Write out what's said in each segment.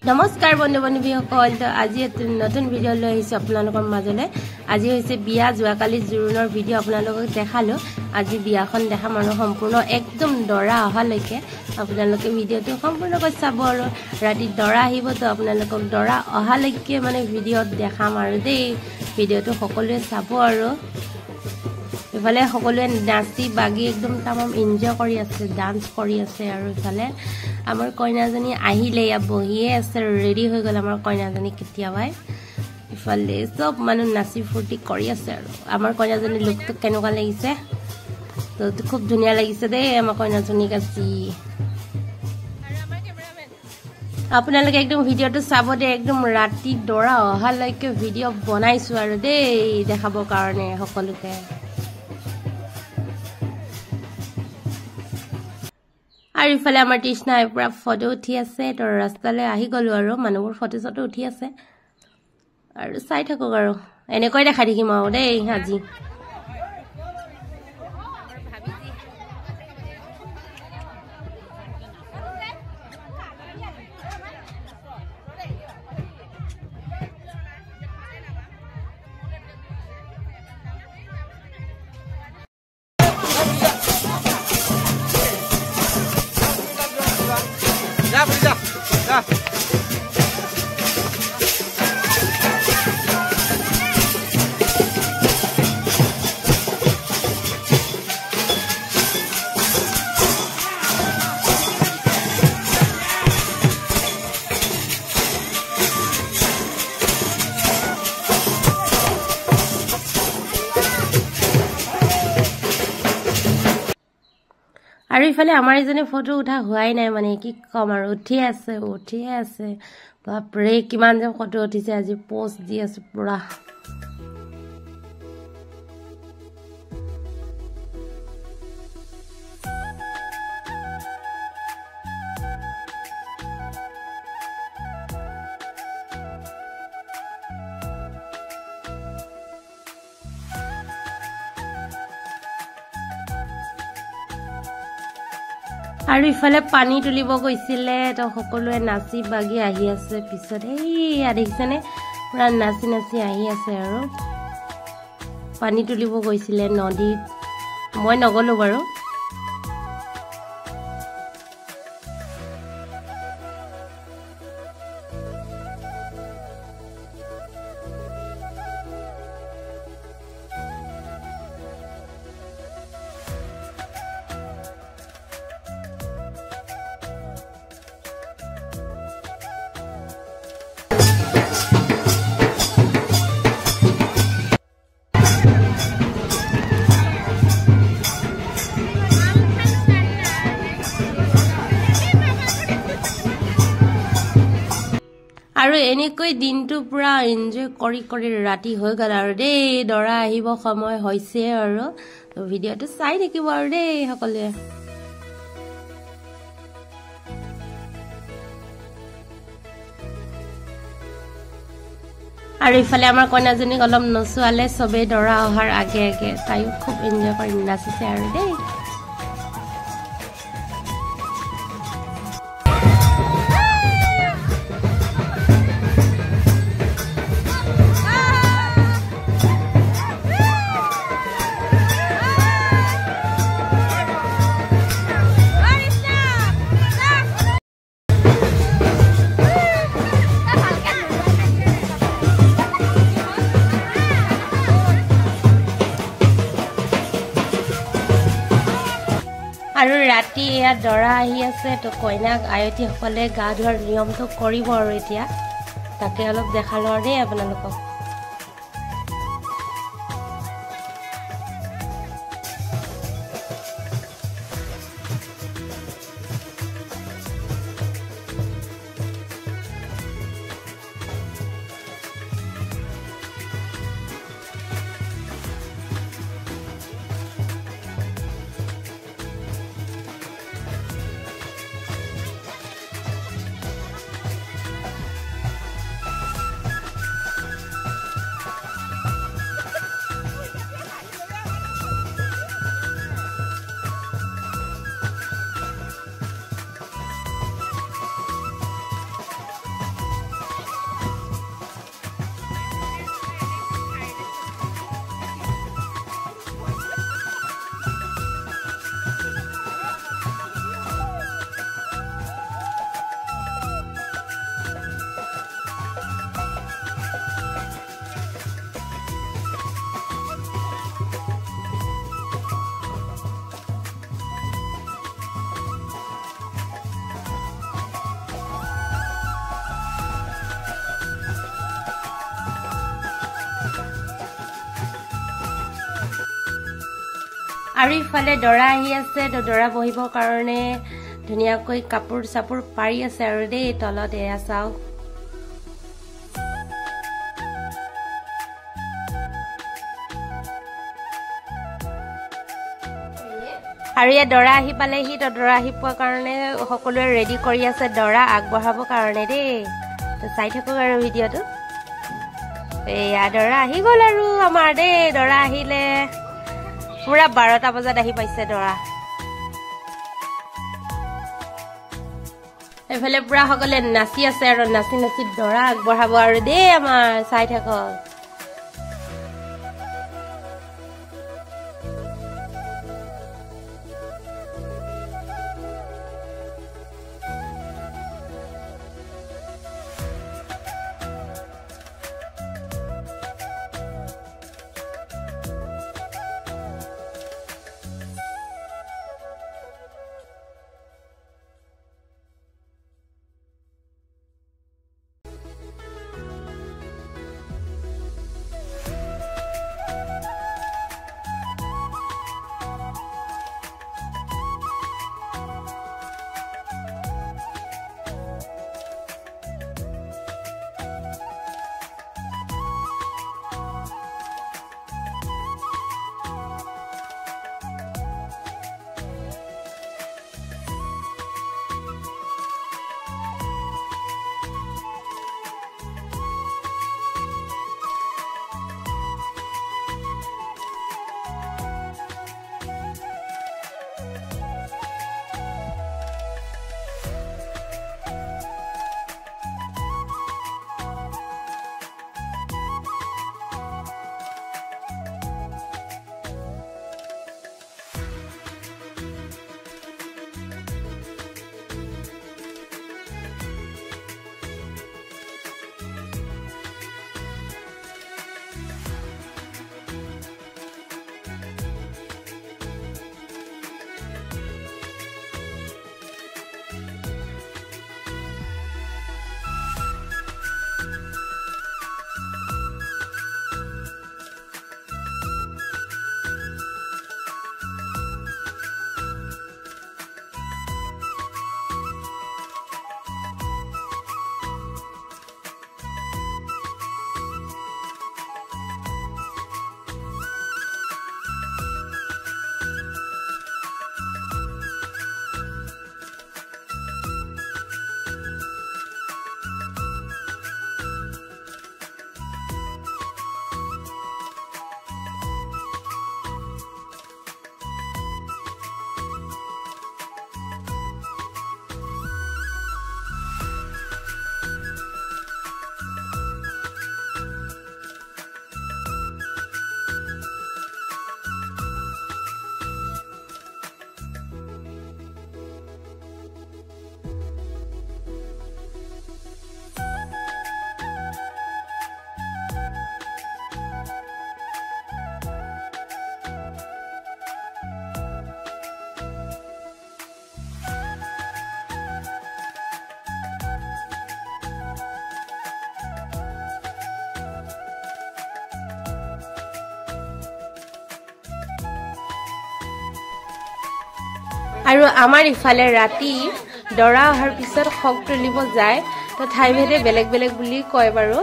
নমস্কাৰ বন্ধু বান্ধৱীসকল, তো আজি নতুন ভিডিঅ' লৈ আহিছোঁ আপোনালোকৰ মাজলৈ। আজি হৈছে বিয়া, যোৱাকালি জোৰোণৰ ভিডিঅ' আপোনালোকক দেখালোঁ। আজি বিয়াখন দেখাম আৰু সম্পূৰ্ণ একদম দৰা অহালৈকে আপোনালোকে ভিডিঅ'টো সম্পূৰ্ণকৈ চাব আৰু ৰাতি দৰা আহিব, তো আপোনালোকক দৰা অহালৈকে মানে ভিডিঅ'ত দেখাম আৰু দেই। ভিডিঅ'টো সকলোৱে চাব আৰু ইফালে সকলোৱে নাচি বাগি একদম তামাম এনজয় কৰি আছে, ডান্স কৰি আছে। আৰু ইফালে আমাৰ কইনাজনী আহিলে, ইয়াত বহিয়ে আছে, ৰেডি হৈ গ'ল আমাৰ কইনাজনী কেতিয়াবাই। ইফালে চব মানুহ নাচি ফূৰ্তি কৰি আছে আৰু আমাৰ কইনাজনীৰ লুকটো কেনেকুৱা লাগিছে? তো খুব ধুনীয়া লাগিছে দেই আমাৰ কইনাজনীক আজি। আপোনালোকে একদম ভিডিঅ'টো চাব দেই, একদম ৰাতি দৰা অহালৈকে ভিডিঅ' বনাইছোঁ আৰু দেই দেখাবৰ কাৰণে সকলোকে। আৰু ইফালে আমাৰ তৃষ্ণাই পৰা ফটো উঠি আছে, তো ৰাস্তালৈ আহি গ'লোঁ আৰু মানুহবোৰ ফটো চটো উঠি আছে আৰু চাই থাকক আৰু এনেকৈ দেখাই থাকিম আৰু দেই আজি। আৰু ইফালে আমাৰ এজনী ফটো উঠা হোৱাই নাই, মানে কি ক'ম আৰু উঠিয়ে আছে। বাপৰে কিমান যে ফটো উঠিছে, আজি পোষ্ট দি আছো পুৰা। আৰু ইফালে পানী তুলিব গৈছিলে, তো সকলোৱে নাচি বাগি আহি আছে পিছত। এইয়া দেখিছেনে, পুৰা নাচি নাচি আহি আছে আৰু পানী তুলিব গৈছিলে নদীত। মই নগ'লোঁ বাৰু। আৰু এনেকৈ দিনটো পুৰা এনজয় কৰি কৰি ৰাতি হৈ গ'ল আৰু দেই। দৰা আহিব সময় হৈছে আৰু ভিডিঅ'টো চাই থাকিব আৰু দেই সকলোৱে। আৰু ইফালে আমাৰ কইনাজনীক অলপ নচোৱালে চবেই দৰা অহাৰ আগে আগে, তাইও খুব এনজয় কৰি নাচিছে আৰু দেই। আৰু ৰাতি ইয়াত দৰা আহি আছে, তো কইনাক আয়তীসকলে গা ধোৱাৰ নিয়মটো কৰিব আৰু এতিয়া তাকে অলপ দেখালোঁ আৰু দেই আপোনালোকক। আৰু ইফালে দৰা আহি আছে দৰা বহিবৰ কাৰণে ধুনীয়াকৈ কাপোৰ চাপোৰ পাৰি আছে আৰু দেই তলত এয়া চাওক আৰু ইয়া দৰা আহি পালেহি দৰা আহি পোৱাৰ কাৰণে সকলোৱে ৰেডি কৰি আছে দৰা আগবঢ়াবৰ কাৰণে দেই চাই থাকক আৰু ভিডিঅ'টো এয়া দৰা আহি গ'ল আৰু আমাৰ দেই দৰা আহিলে পুৰা 12টা বজাত আহি পাইছে দৰা এফালে পুৰা সকলে নাচি আছে আৰু নাচি নাচি দৰা আগবঢ়াব আৰু দেই আমাৰ চাই থাকক আৰু আমাৰ ইফালে ৰাতি দৰা অহাৰ পিছত খক তুলিব যায় তো ঠাইভেদে বেলেগ বেলেগ বুলি কয় বাৰু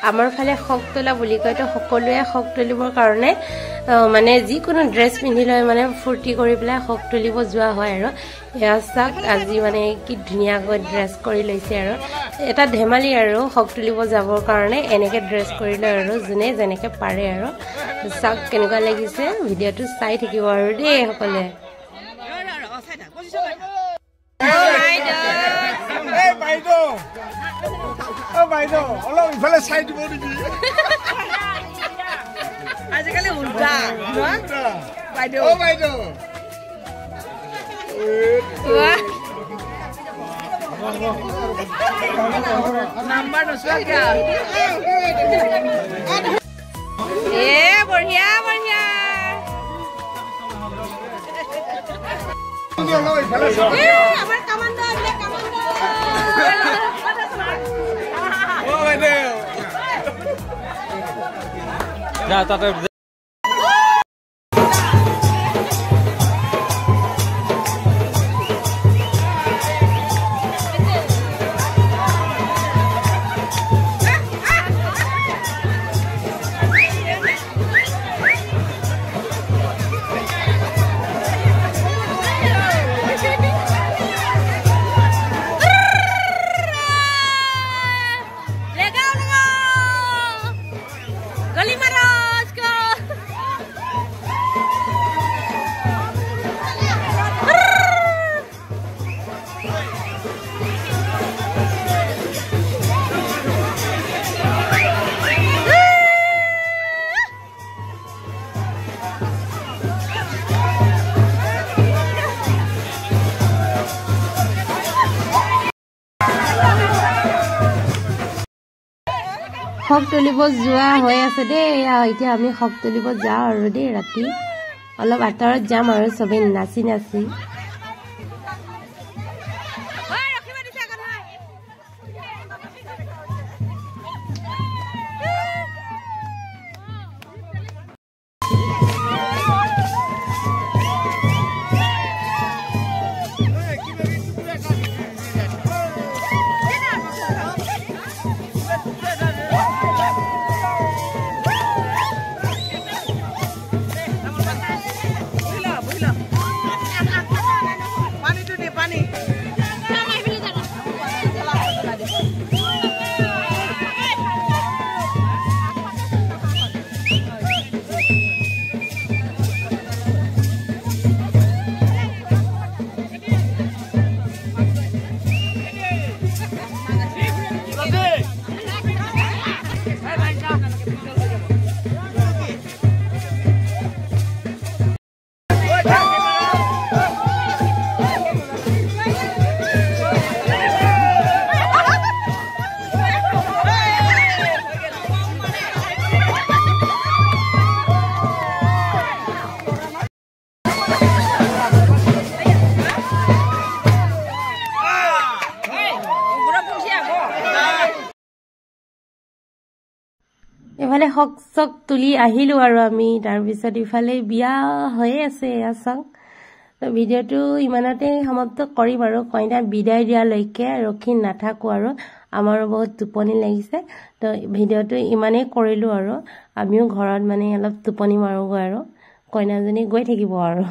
আমাৰ ফালে খক তোলা বুলি কয় তো সকলোৱে খক তুলিবৰ কাৰণে মানে যিকোনো ড্ৰেছ পিন্ধি লৈ মানে ফুৰ্তি কৰি পেলাই খক তুলিব যোৱা হয় আৰু এয়া চাক আজি মানে কি ধুনীয়াকৈ ড্ৰেছ কৰি লৈছে আৰু এটা ধেমালি আৰু খক তুলিব যাবৰ কাৰণে এনেকে ড্ৰেছ কৰি লয় আৰু যোনে যেনেকে পাৰে আৰু চাক কেনেকুৱা লাগিছে ভিডিঅ'টো চাই থাকিব আৰু দেই সকলোৱে বাইদেউ অলপ ইফালে চাই দিব নেকি আজিকালি উল্টা বাইদেউ বাইদেউ নাম্বাৰ নোচোৱা কিয় বঢ়িয়া বঢ়িয়া আমাৰ কামাণ্ডো Ya, está শক তুলিব যোৱা হৈ আছে দেই এতিয়া আমি শক তুলিব যাওঁ আৰু দেই ৰাতি অলপ আঁতৰত যাম আৰু সবে নাচি নাচি এফালে হক চক তুলি আহিলো আৰু আমি তাৰ পিছত ইফালে বিয়া হৈ আছে আছং তো ভিডিওটো ইমানতে সমাপ্ত কৰিম আৰু কইনা বিদায় দিয়ালৈকে ৰখি নাথাকো আৰু আমাৰো বহুত টোপনি লাগিছে তো ভিডিওটো ইমানেই কৰিলো আৰু আমিও ঘৰত মানে অলপ টোপনি মাৰোগৈ আৰু কইনাজনী গৈ থাকিব আৰু